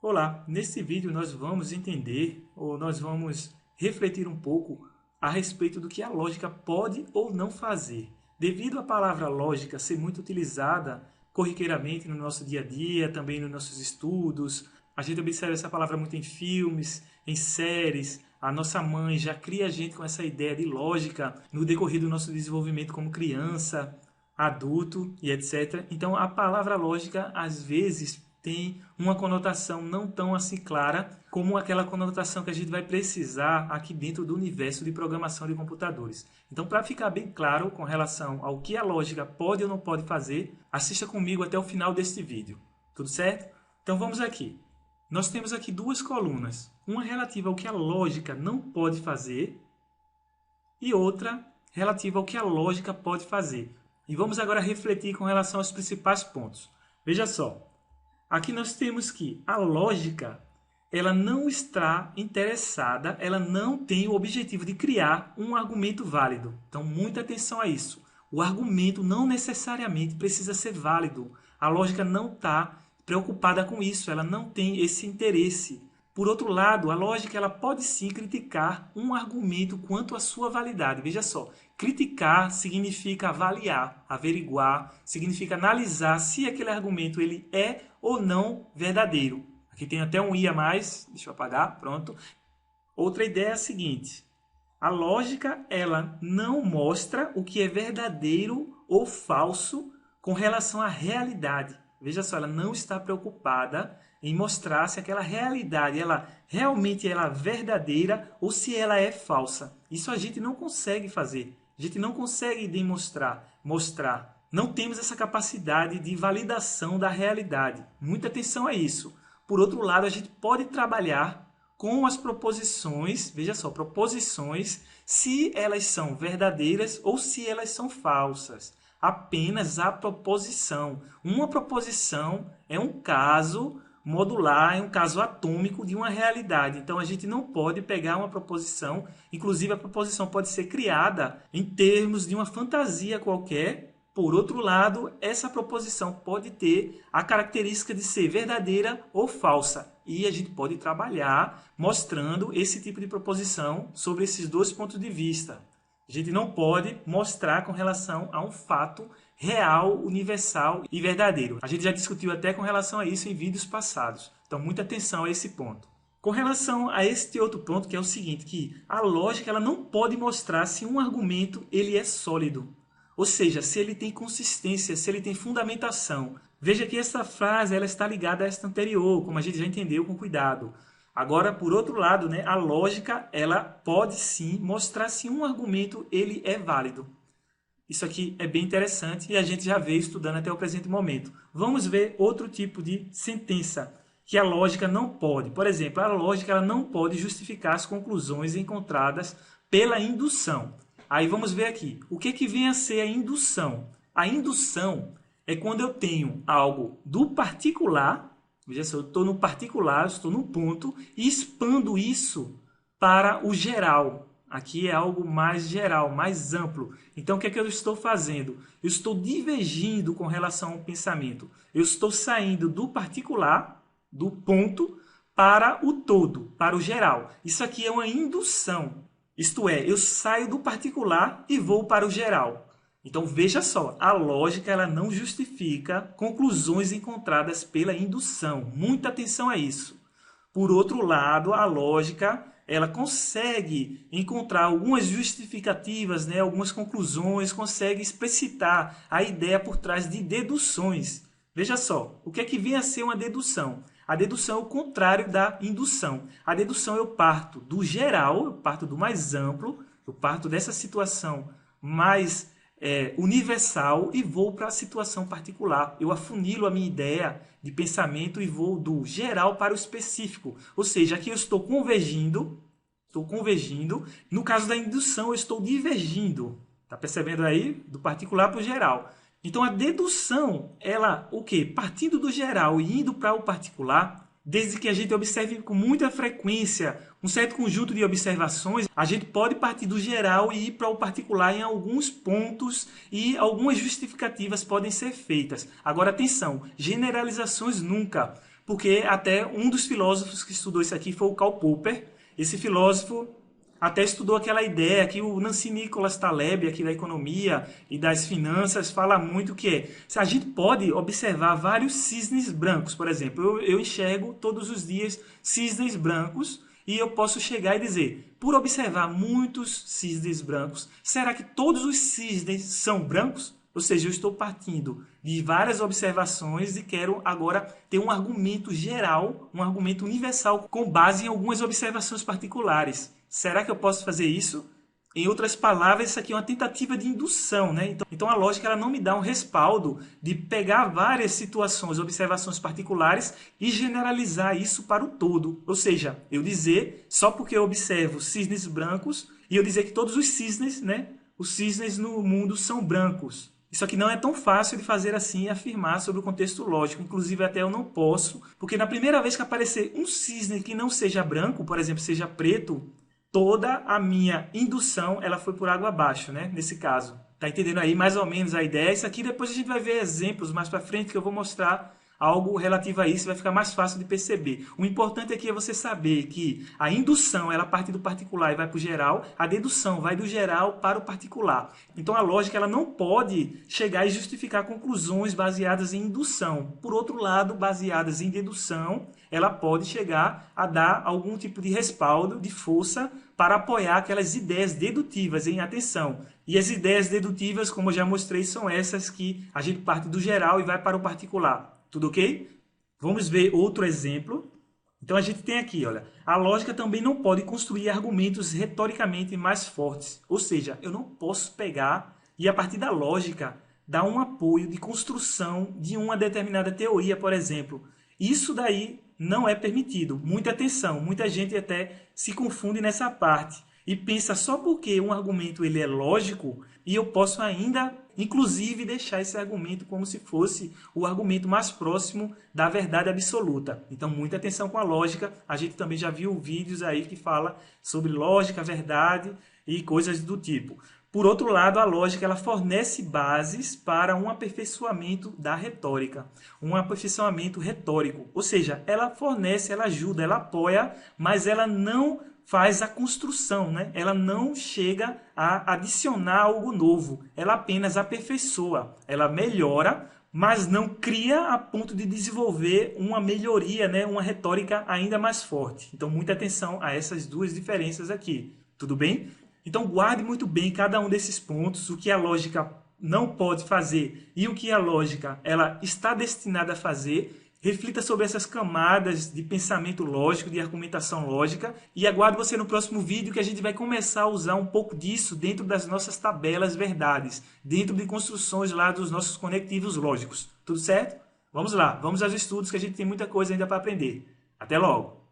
Olá, nesse vídeo nós vamos entender ou nós vamos refletir um pouco a respeito do que a lógica pode ou não fazer. Devido à palavra lógica ser muito utilizada corriqueiramente no nosso dia a dia, também nos nossos estudos, a gente observa essa palavra muito em filmes, em séries. A nossa mãe já cria a gente com essa ideia de lógica no decorrer do nosso desenvolvimento como criança, adulto e etc. Então a palavra lógica às vezes tem uma conotação não tão assim clara como aquela conotação que a gente vai precisar aqui dentro do universo de programação de computadores. Então, para ficar bem claro com relação ao que a lógica pode ou não pode fazer, assista comigo até o final deste vídeo. Tudo certo? Então vamos aqui. Nós temos aqui duas colunas, uma relativa ao que a lógica não pode fazer e outra relativa ao que a lógica pode fazer. E vamos agora refletir com relação aos principais pontos. Veja só. Aqui nós temos que a lógica, ela não está interessada, ela não tem o objetivo de criar um argumento válido. Então, muita atenção a isso. O argumento não necessariamente precisa ser válido. A lógica não está preocupada com isso, ela não tem esse interesse. Por outro lado, a lógica ela pode sim criticar um argumento quanto à sua validade. Veja só, criticar significa avaliar, averiguar, significa analisar se aquele argumento ele é ou não verdadeiro. Aqui tem até um i a mais, deixa eu apagar, pronto. Outra ideia é a seguinte, a lógica ela não mostra o que é verdadeiro ou falso com relação à realidade. Veja só, ela não está preocupada em mostrar se aquela realidade ela realmente é verdadeira ou se ela é falsa. Isso a gente não consegue fazer. A gente não consegue demonstrar, mostrar. Não temos essa capacidade de validação da realidade. Muita atenção a isso. Por outro lado, a gente pode trabalhar com as proposições, veja só, proposições, se elas são verdadeiras ou se elas são falsas. Apenas a proposição. Uma proposição é um caso modular, é um caso atômico de uma realidade. Então, a gente não pode pegar uma proposição, inclusive a proposição pode ser criada em termos de uma fantasia qualquer. Por outro lado, essa proposição pode ter a característica de ser verdadeira ou falsa. E a gente pode trabalhar mostrando esse tipo de proposição sobre esses dois pontos de vista. A gente não pode mostrar com relação a um fato real, universal e verdadeiro. A gente já discutiu até com relação a isso em vídeos passados. Então, muita atenção a esse ponto. Com relação a este outro ponto, que é o seguinte, que a lógica ela não pode mostrar se um argumento ele é sólido. Ou seja, se ele tem consistência, se ele tem fundamentação. Veja que essa frase ela está ligada a esta anterior, como a gente já entendeu com cuidado. Agora, por outro lado, né, a lógica ela pode sim mostrar se um argumento ele é válido. Isso aqui é bem interessante e a gente já veio estudando até o presente momento. Vamos ver outro tipo de sentença que a lógica não pode. Por exemplo, a lógica ela não pode justificar as conclusões encontradas pela indução. Aí vamos ver aqui. O que vem a ser a indução? A indução é quando eu tenho algo do particular. Veja só, eu estou no particular, estou no ponto e expando isso para o geral. Aqui é algo mais geral, mais amplo. Então, o que é que eu estou fazendo? Eu estou divergindo com relação ao pensamento. Eu estou saindo do particular, do ponto, para o todo, para o geral. Isso aqui é uma indução. Isto é, eu saio do particular e vou para o geral. Então, veja só, a lógica ela não justifica conclusões encontradas pela indução. Muita atenção a isso. Por outro lado, a lógica ela consegue encontrar algumas justificativas, né, algumas conclusões, consegue explicitar a ideia por trás de deduções. Veja só, o que é que vem a ser uma dedução? A dedução é o contrário da indução. A dedução eu parto do geral, eu parto do mais amplo, eu parto dessa situação mais universal e vou para a situação particular. Eu afunilo a minha ideia de pensamento e vou do geral para o específico. Ou seja, aqui eu estou convergindo. No caso da indução, eu estou divergindo. Está percebendo aí? Do particular para o geral. Então, a dedução, ela, o quê? Partindo do geral e indo para o particular, desde que a gente observe com muita frequência um certo conjunto de observações, a gente pode partir do geral e ir para o particular em alguns pontos e algumas justificativas podem ser feitas. Agora, atenção, generalizações nunca. porque até um dos filósofos que estudou isso aqui foi o Karl Popper. Esse filósofo até estudou aquela ideia que o Nassim Nicholas Taleb, aqui da economia e das finanças, fala muito que é, se a gente pode observar vários cisnes brancos, por exemplo, eu enxergo todos os dias cisnes brancos e eu posso chegar e dizer, por observar muitos cisnes brancos, será que todos os cisnes são brancos? Ou seja, eu estou partindo de várias observações e quero agora ter um argumento geral, um argumento universal com base em algumas observações particulares. Será que eu posso fazer isso? Em outras palavras, isso aqui é uma tentativa de indução, né? Então a lógica ela não me dá um respaldo de pegar várias situações, observações particulares e generalizar isso para o todo. Ou seja, eu dizer, só porque eu observo cisnes brancos, e eu dizer que todos os cisnes, né? Os cisnes no mundo são brancos. Isso aqui não é tão fácil de fazer assim e afirmar sobre o contexto lógico. Inclusive, até eu não posso, porque na primeira vez que aparecer um cisne que não seja branco, por exemplo, seja preto, toda a minha indução ela foi por água abaixo, né? Nesse caso. Tá entendendo aí mais ou menos a ideia? Isso aqui depois a gente vai ver exemplos mais para frente que eu vou mostrar algo relativo a isso, vai ficar mais fácil de perceber. O importante aqui é você saber que a indução ela parte do particular e vai para o geral, a dedução vai do geral para o particular. Então a lógica ela não pode chegar e justificar conclusões baseadas em indução. Por outro lado, baseadas em dedução, ela pode chegar a dar algum tipo de respaldo, de força, para apoiar aquelas ideias dedutivas, em atenção. E as ideias dedutivas, como eu já mostrei, são essas que a gente parte do geral e vai para o particular. Tudo ok? Vamos ver outro exemplo. Então a gente tem aqui, olha, a lógica também não pode construir argumentos retoricamente mais fortes. Ou seja, eu não posso pegar e a partir da lógica dar um apoio de construção de uma determinada teoria, por exemplo. Isso daí não é permitido. Muita atenção, muita gente até se confunde nessa parte e pensa só porque um argumento ele é lógico e eu posso ainda, inclusive, deixar esse argumento como se fosse o argumento mais próximo da verdade absoluta. Então, muita atenção com a lógica. A gente também já viu vídeos aí que fala sobre lógica, verdade e coisas do tipo. Por outro lado, a lógica ela fornece bases para um aperfeiçoamento da retórica, um aperfeiçoamento retórico. Ou seja, ela fornece, ela ajuda, ela apoia, mas ela não faz a construção, né? Ela não chega a adicionar algo novo, ela apenas aperfeiçoa, ela melhora, mas não cria a ponto de desenvolver uma melhoria, né? Uma retórica ainda mais forte. Então, muita atenção a essas duas diferenças aqui, tudo bem? Então, guarde muito bem cada um desses pontos, o que a lógica não pode fazer e o que a lógica ela está destinada a fazer. Reflita sobre essas camadas de pensamento lógico, de argumentação lógica e aguardo você no próximo vídeo que a gente vai começar a usar um pouco disso dentro das nossas tabelas verdades, dentro de construções lá dos nossos conectivos lógicos. Tudo certo? Vamos lá, vamos aos estudos que a gente tem muita coisa ainda para aprender. Até logo!